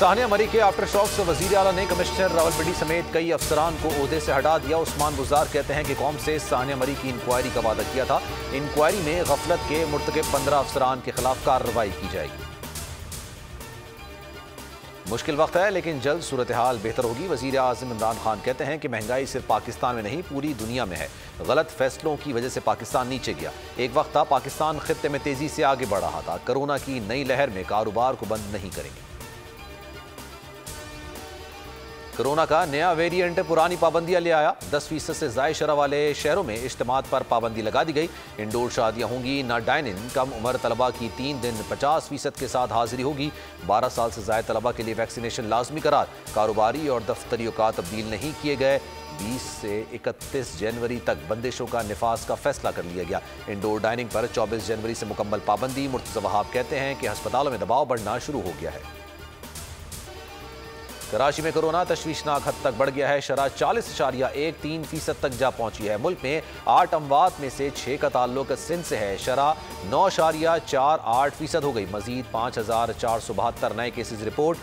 सानिया मरी के after shock से वजीर आला ने कमिश्नर रावलपिंडी समेत कई अफसरान को ओहदे से हटा दिया। उस्मान गुजार कहते हैं कि कौम से सानिया मरी की इंक्वायरी का वादा किया था। इंक्वायरी में गफलत के मुर्तकिब 15 अफसरान के खिलाफ कार्रवाई की जाएगी। मुश्किल वक्त है लेकिन जल्द सूरत हाल बेहतर होगी। वजीर आज़म इमरान खान कहते हैं कि महंगाई सिर्फ पाकिस्तान में नहीं पूरी दुनिया में है। गलत फैसलों की वजह से पाकिस्तान नीचे गया। एक वक्त था पाकिस्तान खित्ते में तेजी से आगे बढ़ रहा था। कोरोना की नई लहर में कारोबार को बंद नहीं करेंगे। कोरोना का नया वेरिएंट पुरानी पाबंदियां ले आया। 10% से ज़ायद शरह वाले शहरों में इज्तिमात पर पाबंदी लगा दी गई। इंडोर शादियां होंगी ना डाइन इन। कम उम्र तलबा की 3 दिन 50% के साथ हाजिरी होगी। 12 साल से ज़ायद तलबा के लिए वैक्सीनेशन लाजमी करार। कारोबारी और दफ्तरी औकात तब्दील नहीं किए गए। 20 से 31 जनवरी तक बंदिशों का निफाज का फैसला कर लिया गया। इंडोर डाइनिंग पर 24 जनवरी से मुकम्मल पाबंदी। मुर्तज़ा वहाब कहते हैं कि अस्पतालों में दबाव बढ़ना शुरू हो गया है। कराची में कोरोना तशवीशनाक हद तक बढ़ गया है। शरह 40.13% तक जा पहुंची है। मुल्क में 8 अमवात में से 6 का ताल्लुक सिंध से है। शरह 9.48% हो गई। मजीद 5,472 नए केसेज रिपोर्ट।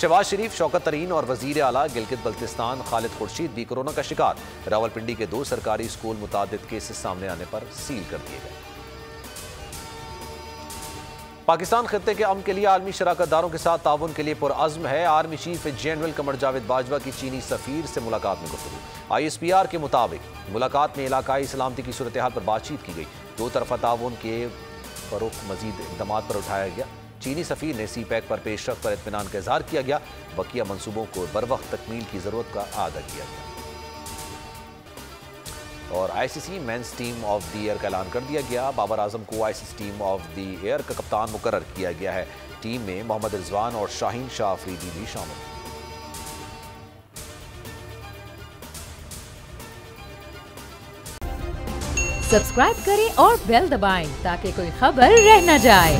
शहबाज शरीफ, शौकत तरीन और वजीर आला गिलगित बल्तिस्तान खालिद खुर्शीद भी कोरोना का शिकार। रावलपिंडी के 2 सरकारी स्कूल मुतादिद केसेस सामने आने पर सील कर दिए गए। पाकिस्तान खित्ते के अमन के लिए आलमी शराकतदारों के साथ ताउन के लिए पुरअज़्म है। Army chief general Qamar Javed Bajwa की चीनी सफ़ीर से मुलाकात में गुफ्तगू। ISPR के मुताबिक मुलाकात में इलाकाई सलामती की सूरत हाल पर बातचीत की गई। 2 तरफ़ा ताउन के फ़रोग़ मज़ीद इक़दामात पर उठाया गया। चीनी सफ़ीर ने CPEC पर पेशरफ़्त पर इत्मीनान का इज़हार किया गया। बकिया मनसूबों को बरवक्त तकमील की ज़रूरत का आदा किया गया। और ICC men's team of the year का ऐलान कर दिया गया। बाबर आजम को ICC team of the year का कप्तान मुकर्रर किया गया है। टीम में मोहम्मद रिजवान और शाहीन शाह अफरीदी भी शामिल हैं। सब्सक्राइब करें और बेल दबाएं ताकि कोई खबर रह न जाए।